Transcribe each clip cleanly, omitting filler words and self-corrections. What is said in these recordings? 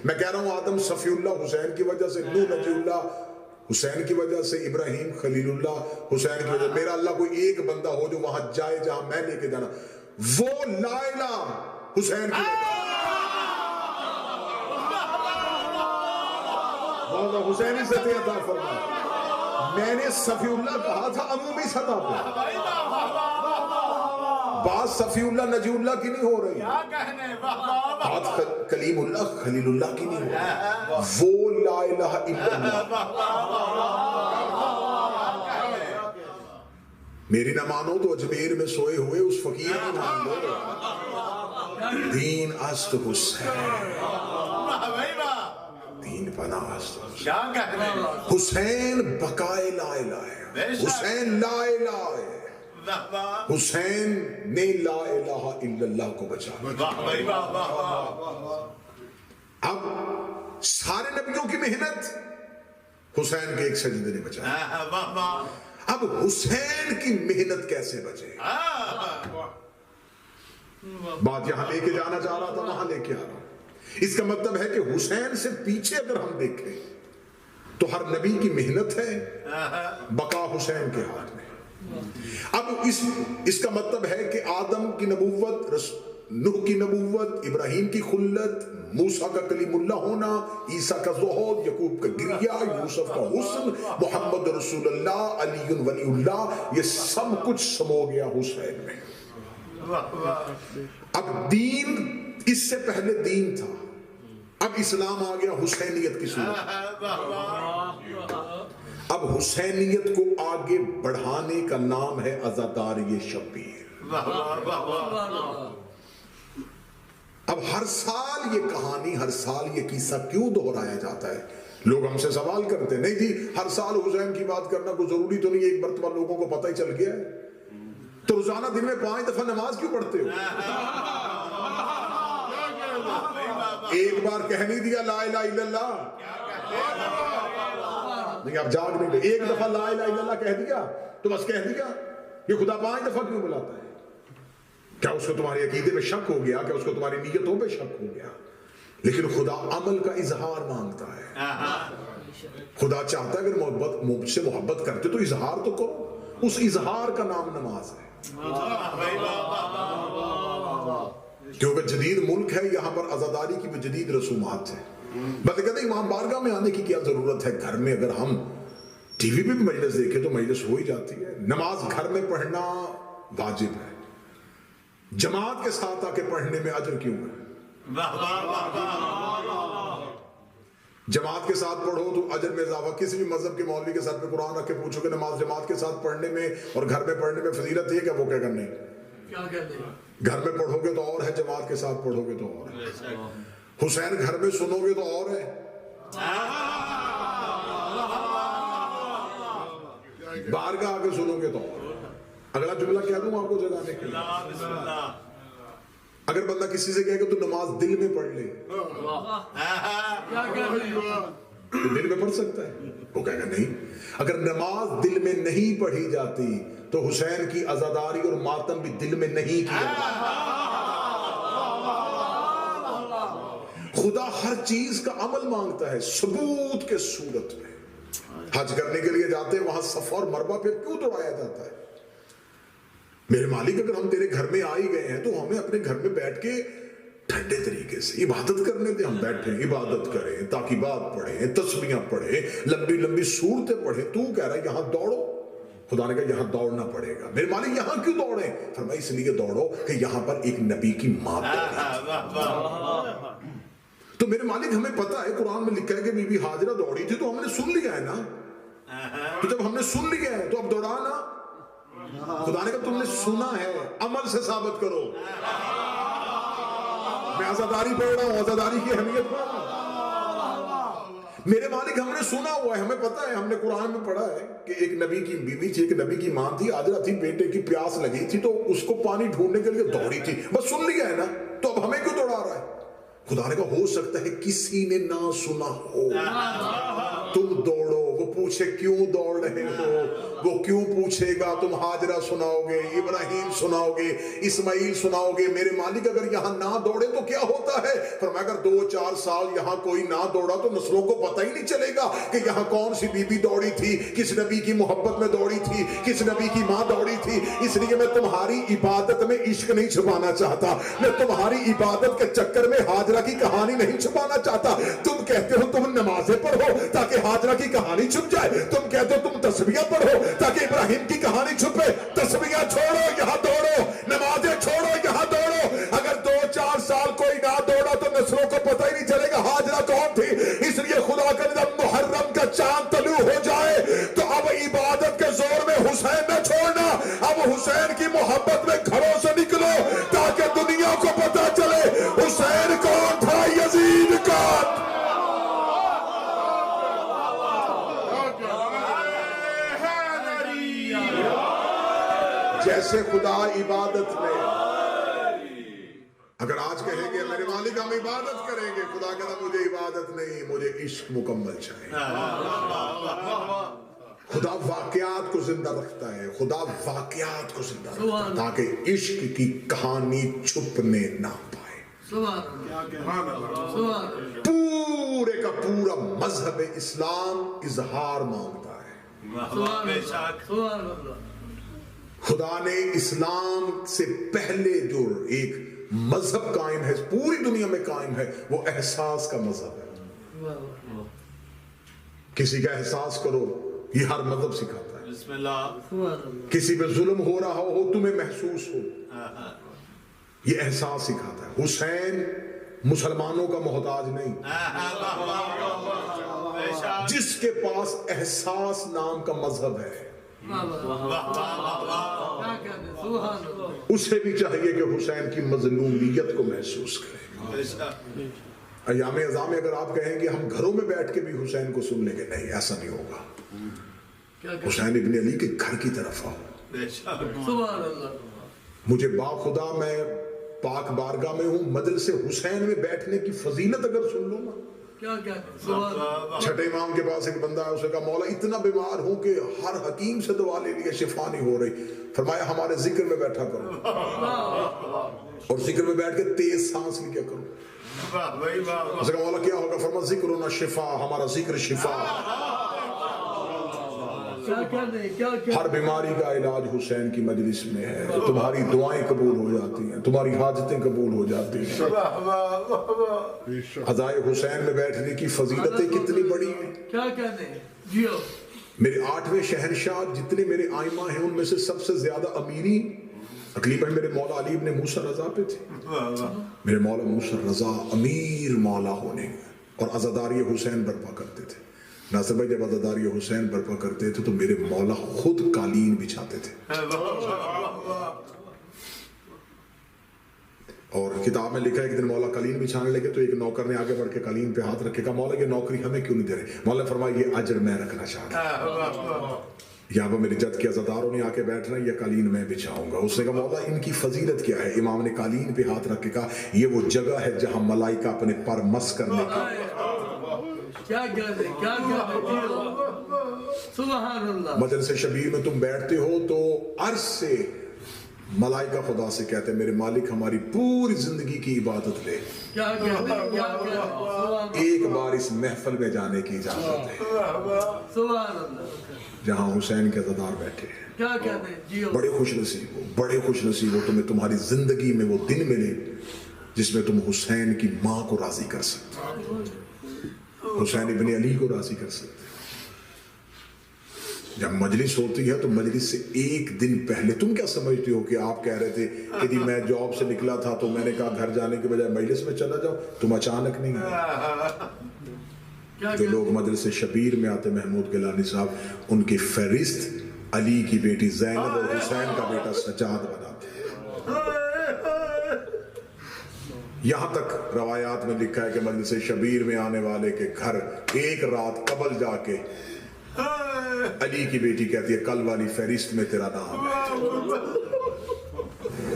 میں کہہ رہا ہوں آدم صفی اللہ حسین کی وجہ سے، نوح نجی اللہ حسین کی وجہ سے، ابراہیم خلیل اللہ حسین کی وجہ سے، میرا اللہ کوئی ایک بندہ ہو جو وہاں جائے جہاں میں لے کے جانا، وہ لا الہ حسین کی وجہ مولا حسینی سطح عطا فرما۔ میں نے صفی اللہ کہا تھا عمومی سطح پہ، بات صفی اللہ نجی اللہ کی نہیں ہو رہی، بات کلیم اللہ خلیل اللہ کی نہیں ہو رہی، وہ لا الہ الا اللہ۔ میری نہ مانو تو اجمیر میں سوئے ہوئے اس فقیر کی مان لو، دین است حسین، دین پناہ است حسین، بقائے لا الہ ہے، حسین لا الہ ہے، حسین نے لا الہ الا اللہ کو بچایا۔ اب سارے نبیوں کی محنت حسین کے ایک سجدے نے بچایا، اب حسین کی محنت کیسے بچے؟ بات یہاں لے کے جانا چاہ رہا تھا، وہاں لے کے آ رہا ہوں۔ اس کا مطلب ہے کہ حسین سے پیچھے اگر ہم دیکھیں تو ہر نبی کی محنت ہے، بقا حسین کے ہاتھ میں۔ اب اس کا مطلب ہے کہ آدم کی نبوت، نوح کی نبوت، ابراہیم کی خلت، موسیٰ کا کلیم اللہ ہونا، عیسیٰ کا زہد، یعقوب کا گریہ، یوسف کا حسن، محمد رسول اللہ، علی ولی اللہ، یہ سب کچھ سمو گیا حسین میں۔ اب دین، اس سے پہلے دین تھا، اب اسلام آ گیا حسینیت کی صورت۔ اب حسینیت کو آگے بڑھانے کا نام ہے عزاداری شبیر۔ اب ہر سال یہ کہانی، ہر سال یہ قصہ کیوں دہرایا جاتا ہے؟ لوگ ہم سے سوال کرتے ہیں، نہیں جی ہر سال حسین کی بات کرنا کوئی ضروری تو نہیں، ایک مرتبہ لوگوں کو پتہ ہی چل گیا ہے تو روزانہ دن میں 5 دفعہ نماز کیوں پڑھتے ہو؟ ایک بار کہہ نہیں دیا لا الہ الا اللہ، نہیں آپ جاگ نہیں دے، ایک دفعہ لا الہ الا اللہ کہہ دیا تو بس کہہ دیا، یہ خدا 5 دفعہ کیوں بلاتا ہے؟ کیا اس کو تمہاری عقیدے میں شک ہو گیا؟ کیا اس کو تمہاری نیتوں پہ شک ہو گیا؟ لیکن خدا عمل کا اظہار مانگتا ہے، خدا چاہتا ہے اگر مجھ سے محبت کرتے تو اظہار تو کرو، اس اظہار کا نام نماز ہے۔ کیونکہ جدید ملک ہے، یہاں پر عزاداری کی بھی جدید رسومات ہیں۔ بلکہ کہتے ہیں امام بارگاہ میں آنے کی کیا ضرورت ہے؟ گھر میں اگر ہم ٹی وی پہ بھی مجلس دیکھیں تو مجلس ہو ہی جاتی ہے۔ نماز گھر میں پڑھنا واجب ہے، جماعت کے ساتھ آ کے پڑھنے میں اجر کیوں ہے؟ جماعت کے ساتھ پڑھو تو اجر میں اضافہ۔ کسی بھی مذہب کے مولوی کے سر پہ قرآن رکھ کے پوچھو کہ نماز جماعت کے ساتھ پڑھنے میں اور گھر میں پڑھنے میں فضیلت ہے کیا؟ وہ کیا کرنے، گھر میں پڑھو گے تو اور ہے، جماعت کے ساتھ پڑھو گے تو اور ہے۔ حسین گھر میں سنو گے تو اور ہے، بارگاہ آ کے سنو گے تو اور ہے۔ اگلا جملہ کہہ دوں آپ کو جگانے کے لیے، اگر بندہ کسی سے کہے کہ تو نماز دل میں پڑھ لے تو دل میں پڑھ سکتا ہے؟ وہ کہے گا نہیں۔ اگر نماز دل میں نہیں پڑھی جاتی تو حسین کی عزاداری اور ماتم بھی دل میں نہیں کیا جاتا۔ خدا ہر چیز کا عمل مانگتا ہے، ثبوت کے صورت میں۔ حج کرنے کے لیے جاتے ہیں، وہاں صفا اور مروہ پہ کیوں دوڑایا جاتا ہے؟ میرے مالک اگر ہم تیرے گھر میں آئی گئے ہیں تو ہمیں اپنے گھر میں بیٹھ کے ٹھنڈے طریقے سے عبادت کرنے دیں، ہم بیٹھیں عبادت کریں، تاکیبات پڑھیں، تسبیحاں پڑھیں، لمبی لمبی سورتیں پڑھیں۔ تو کہہ رہا ہے یہاں دوڑو، خدا نے کہا یہاں دوڑنا پڑے گا۔ میرے مالک یہاں کیوں دوڑیں؟ فرمایا اس لیے دوڑو کہ یہاں پر ایک نبی کی ماں دوڑی۔ تو میرے مالک ہمیں پتا ہے، قرآن میں لکھا ہے کہ بی بی ہاجرہ دوڑی تھی تو ہم نے سن لیا ہے نا، تو جب ہم نے سن لیا ہے تو اب دوڑانا۔ خدا نے کہا تم نے سنا ہے، عمل سے ثابت کرو۔ میں عزاداری پڑھ رہا ہوں، عزاداری کی اہمیت پڑھ رہا ہوں۔ میرے مالک ہم نے سنا ہوا ہے، ہمیں پتا ہے، ہم نے قرآن میں پڑھا ہے کہ ایک نبی کی بیوی تھی، ایک نبی کی ماں تھی، ہاجرہ تھی، بیٹے کی پیاس لگی تھی تو اس کو پانی ڈھونڈنے کے لیے دوڑی تھی۔ بس سن لیا ہے نا، تو اب ہمیں کیوں دوڑا رہا ہے؟ خدا نے کہا ہو سکتا ہے کسی نے نہ سنا ہو، تم دوڑو۔ وہ پوچھے کیوں دوڑ رہے ہو، وہ کیوں پوچھے گا؟ تم ہاجرہ سناؤ گے، ابراہیم سناؤ گے، اسماعیل سناؤ گے، میرے مالک اگر یہاں نہ دوڑے تو کیا ہوتا ہے؟ فرمایا اگر 2-4 سال یہاں کوئی نہ دوڑا تو نسلوں کو پتہ ہی نہیں چلے گا کہ یہاں کون سی بی بی دوڑی تھی، کس نبی کی محبت میں دوڑی تھی، کس نبی کی ماں دوڑی تھی۔ اس لیے میں تمہاری عبادت میں عشق نہیں چھپانا چاہتا، میں تمہاری عبادت کے چکر میں ہاجرہ کی کہانی نہیں چھپانا چاہتا۔ تم کہتے ہو تم نمازیں پڑھو تاکہ ہاجرہ کی کہانی چھپ جائے، تم کہتے ہو تم تسبیح پڑھو تاکہ ابراہیم کی کہانی چھپے۔ تسبیح چھوڑو یہاں دوڑو، نمازیں چھوڑو یہاں دوڑو۔ اگر 2-4 سال کوئی نہ دوڑا تو نسلوں کو پتہ ہی نہیں چلے گا ہاجرہ کون تھی۔ اس لیے خدا کا نظام محرم کا چاند طلوع ہو جائے تو اب عبادت کے زور میں حسین نہ چھوڑنا، اب حسین کی محبت میں گھروں سے نکلو تاکہ دنیا کو پتہ چلے حسین کون تھا، یزید کون۔ جیسے خدا عبادت میں، اگر آج کہیں گے میرے مالک ہم عبادت کریں گے، خدا کہتا مجھے عبادت نہیں، مجھے عشق مکمل چاہیے۔ خدا واقعات کو زندہ رکھتا ہے، خدا واقعات کو زندہ رکھتا ہے تاکہ عشق کی کہانی چھپنے نہ پائے۔ پورے کا پورا مذہب اسلام اظہار مانگتا ہے۔ خدا نے اسلام سے پہلے جو ایک مذہب قائم ہے، پوری دنیا میں قائم ہے، وہ احساس کا مذہب ہے۔ کسی کا احساس کرو، یہ ہر مذہب سکھاتا ہے۔ بسم اللہ۔ کسی پہ ظلم ہو رہا ہو تمہیں محسوس ہو، یہ احساس سکھاتا ہے۔ حسین مسلمانوں کا محتاج نہیں، جس کے پاس احساس نام کا مذہب ہے اسے بھی چاہیے کہ حسین کی مظلومیت کو محسوس کرے۔ ایام اعظام میں اگر آپ کہیں گے ہم گھروں میں بیٹھ کے بھی حسین کو سن لیں گے، نہیں، ایسا نہیں ہوگا۔ حسین ابن علی کے گھر کی طرف آؤ۔ مجھے باخدا میں پاک بارگاہ میں ہوں، مجلس حسین میں بیٹھنے کی فضیلت اگر سن لوں نا۔ چھٹے امام کے پاس ایک بندہ ہے، اسے کہا مولا اتنا بیمار ہوں کہ ہر حکیم سے دعا لے لیا، شفا نہیں ہو رہی۔ فرمایا ہمارے ذکر میں بیٹھا کرو اور ذکر میں بیٹھ کے تیز سانس لیا کرو۔ اسے کہا مولا کیا ہوگا؟ فرمایا ذکرنا شفا، ہمارا ذکر شفا۔ ہر بیماری کا علاج حسین کی مجلس میں ہے، تمہاری دعائیں قبول ہو جاتی ہیں، تمہاری حاجتیں قبول ہو جاتی ہیں۔ عزائے حسین میں بیٹھنے کی فضیلتیں کتنی بڑی ہیں۔ میرے 8ویں شہنشاہ جتنے میرے آئمہ ہیں ان میں سے سب سے زیادہ امیری تقریباً میرے مولا علی ابن موسیٰ رضا پہ تھی۔ میرے مولا موسیٰ رضا امیر مولا ہونے اور عزاداری حسین برپا کرتے تھے۔ ناصر بھائی جب عزاداری حسین برپا کرتے تھے تو میرے مولا خود قالین بچھاتے تھے۔ اور کتاب میں لکھا ہے کہ دن مولا قالین بچھانے لگے تو ایک نوکر نے آگے بڑھ کے قالین پہ ہاتھ رکھے، کہا مولا یہ نوکری ہمیں کیوں نہیں دے رہے؟ مولا فرمایا یہ اجر میں رکھنا چاہتا ہوں، یہاں پر میری جد کے عزاداروں نے آ کے بیٹھنا، یہ قالین میں بچھاؤں گا۔ اس نے کہا مولا ان کی فضیلت کیا ہے؟ امام نے قالین پہ ہاتھ رکھ کے کہا یہ وہ جگہ ہے جہاں ملائکہ اپنے پر مس کرنے کی۔ مجلس شبیر میں تم بیٹھتے ہو تو عرش سے ملائکہ خدا سے کہتے ہیں میرے مالک ہماری پوری زندگی کی عبادت لے، ایک بار اس محفل میں جانے کی اجازت ہے جہاں حسین کے عزادار بیٹھے ہیں۔ بڑے خوش نصیب ہو، بڑے خوش نصیب ہو، تمہیں تمہاری زندگی میں وہ دن ملے جس میں تم حسین کی ماں کو راضی کر سکتے، حسین ابن علی کو راضی کر سکتے۔ جب مجلس ہوتی ہے تو مجلس سے ایک دن پہلے تم کیا سمجھتے ہو کہ آپ کہہ رہے تھے کہ جی میں جاب سے نکلا تھا تو میں نے کہا گھر جانے کے بجائے مجلس میں چلا جاؤ، تم اچانک نہیں آئے۔ جو لوگ مجلس شبیر میں آتے محمود گیلانی صاحب ان کی فہرست علی کی بیٹی زینب اور حسین کا بیٹا سجاد بناتے ہیں۔ یہاں تک روایات میں لکھا ہے کہ مجلس شبیر میں آنے والے کے گھر ایک رات قبل جا کے علی کی بیٹی کہتی ہے کل والی فہرست میں تیرا نام ہے،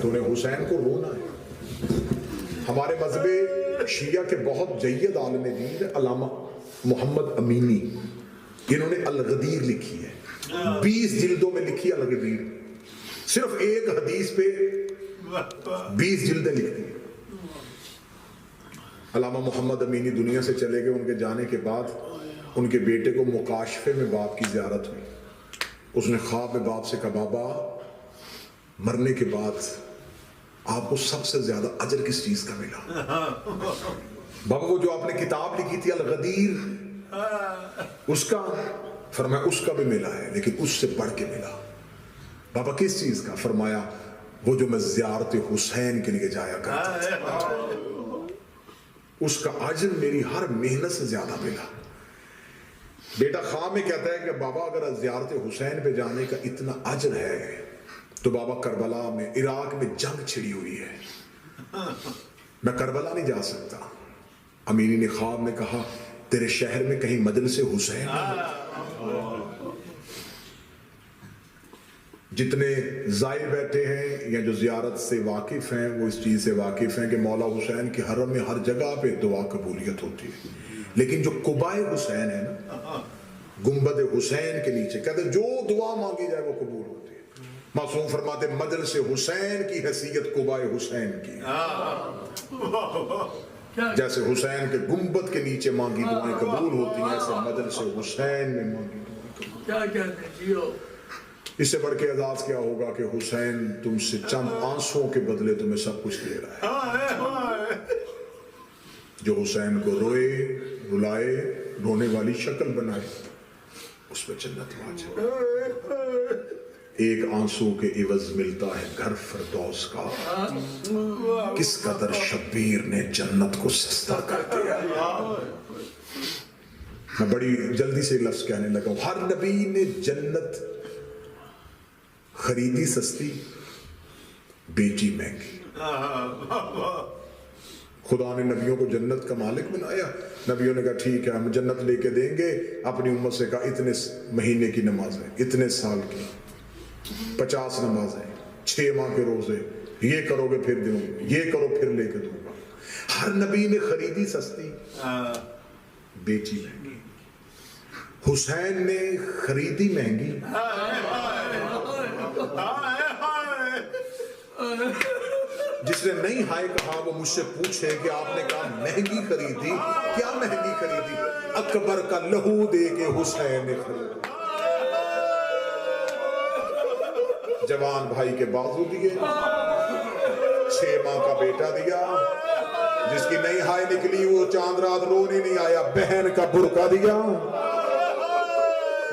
تو نے حسین کو رونا ہے۔ ہمارے مذہب شیعہ کے بہت جید عالم دین علامہ محمد امینی انہوں نے الغدیر لکھی ہے، 20 جلدوں میں لکھی الغدیر، صرف ایک حدیث پہ 20 جلدیں لکھ دی۔ علامہ محمد امینی دنیا سے چلے گئے، ان کے جانے کے بعد ان کے بیٹے کو مکاشفے میں باپ کی زیارت ہوئی، اس نے خواب میں باپ سے کہا بابا مرنے کے بعد آپ کو سب سے زیادہ اجر کس چیز کا ملا؟ بابا وہ جو آپ نے کتاب لکھی تھی الغدیر اس کا؟ فرمایا اس کا بھی ملا ہے لیکن اس سے بڑھ کے ملا۔ بابا کس چیز کا؟ فرمایا وہ جو میں زیارت حسین کے لیے جایا کرتا تھا اس کا اجر میری ہر محنت سے زیادہ ملا۔ بیٹا خواب میں کہتا ہے کہ بابا اگر زیارت حسین پہ جانے کا اتنا اجر ہے تو بابا کربلا میں، عراق میں جنگ چھڑی ہوئی ہے، میں کربلا نہیں جا سکتا۔ امینی نے خواب میں کہا تیرے شہر میں کہیں مجلس حسین جتنے زائر بیٹھے ہیں یا جو زیارت سے واقف ہیں وہ اس چیز سے واقف ہیں کہ مولا حسین کے حرم میں ہر جگہ پہ دعا قبولیت ہوتی ہے، لیکن جو قبائے حسین ہے نا، گنبد حسین کے نیچے کہتے ہیں جو دعا مانگی جائے وہ قبول ہوتی ہے۔ معصوم فرماتے مجلس حسین کی حیثیت قبائے حسین کی، جیسے حسین کے گنبد کے نیچے مانگی دعائیں قبول ہوتی ہیں ایسے مجلس حسین میں مانگی دعائیں قبول ہوتی ہیں۔ اس سے بڑھ کے اعزاز کیا ہوگا کہ حسین تم سے چند آنسوں کے بدلے تمہیں سب کچھ دے رہا ہے۔ جو حسین کو روئے، رلائے، رونے والی شکل بنائے، اس پہ جنت واجب ہے۔ ایک آنسو کے عوض ملتا ہے گھر فردوس کا، کس قدر شبیر نے جنت کو سستا کر دیا۔ میں بڑی جلدی سے لفظ کہنے لگا ہوں، ہر نبی نے جنت خریدی سستی، بیچی مہنگی۔ خدا نے نبیوں کو جنت کا مالک بنایا، نبیوں نے کہا ٹھیک ہے ہم جنت لے کے دیں گے، اپنی امت سے کہا اتنے مہینے کی نمازیں، اتنے سال کی 50 نمازیں، 6 ماہ کے روزے، یہ کرو گے پھر دوں گا، یہ کرو پھر لے کے دوں گا۔ ہر نبی نے خریدی سستی، بیچی مہنگی۔ حسین نے خریدی مہنگی، جس نے نہیں ہائے کہا وہ مجھ سے پوچھے کہ آپ نے کہا مہنگی خریدی، کیا مہنگی خریدی؟ اکبر کا لہو دے کے حسین نے خریدی۔ جوان بھائی کے بازو دیے، 6 ماہ کا بیٹا دیا، جس کی نہیں ہائے نکلی وہ چاند رات رونے نہیں آیا، بہن کا برقع دیا،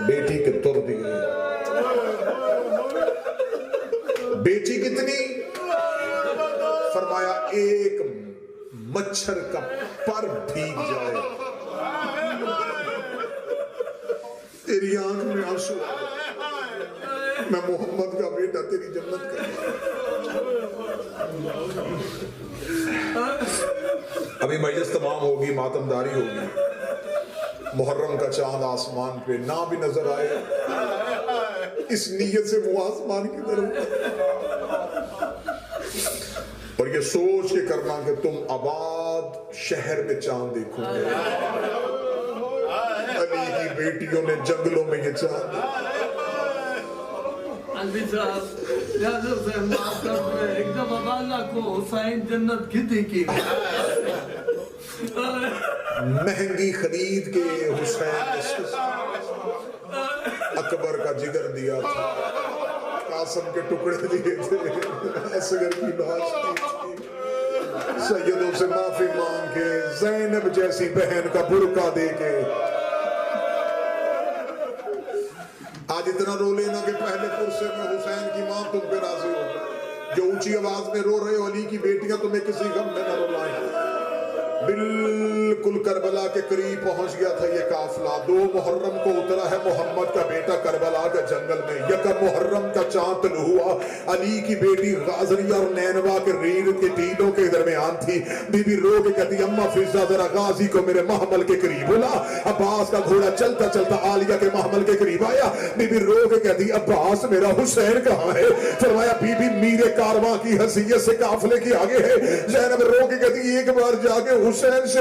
بیٹی کے تر دیے۔ بیچی کتنی؟ فرمایا ایک مچھر کا پر بھیگ جائے تیری آنکھ میں آنسو آئے، میں محمد کا بیٹا تیری جنت کا۔ ابھی مجلس تمام ہوگی، ماتمداری ہوگی، محرم کا چاند آسمان پہ نہ بھی نظر آئے، اس نیت سے وہ آسمان کی طرف اور یہ سوچ کے کرنا کہ تم آباد شہر میں چاند دیکھو گے، علی کی بیٹیوں نے جنگلوں میں یہ چاند علوی صاحب لہذا سے معاف کر دیں، ایک دم اللہ کو حسین جنت کتنی کی مہنگی خرید کے حسین اکبر کا جگر دیا تھا، قاسم کے ٹکڑے دیے تھے، اصغر کی لاش دی تھی، سیدوں سے معافی مانگ کے، زینب جیسی بہن کا برقع دے کے۔ آج اتنا رو لینا کہ پہلے پرسے میں حسین کی ماں تم پہ راضی ہو جائے، جو اونچی آواز میں رو رہے ہو علی کی بیٹیاں تمہیں کسی غم میں نہ رلائیں۔ بالکل کربلا کے قریب پہنچ گیا تھا یہ قافلہ، 2 محرم کو اترا ہے محمد کا بیٹا کربلا کے جنگل میں، 1 محرم کا چاند طلوع ہوا، علی کی بیٹی غازریہ اور نینوا کے ریڑھ کے ٹیلوں کے درمیان تھی، بی بی رو کے کہتی اماں فضہ ذرا غازی کو میرے محمل کے قریب بلا۔ عباس کا گھوڑا چلتا چلتا عالیہ کے محمل کے قریب آیا، بی بی رو کے کہتی عباس میرا حسین کہاں ہے؟ فرمایا بی بی میرے کارواں کی حیثیت سے قافلے کے آگے ہے۔ زینب رو کے کہتی ایک بار جا کے حسین سے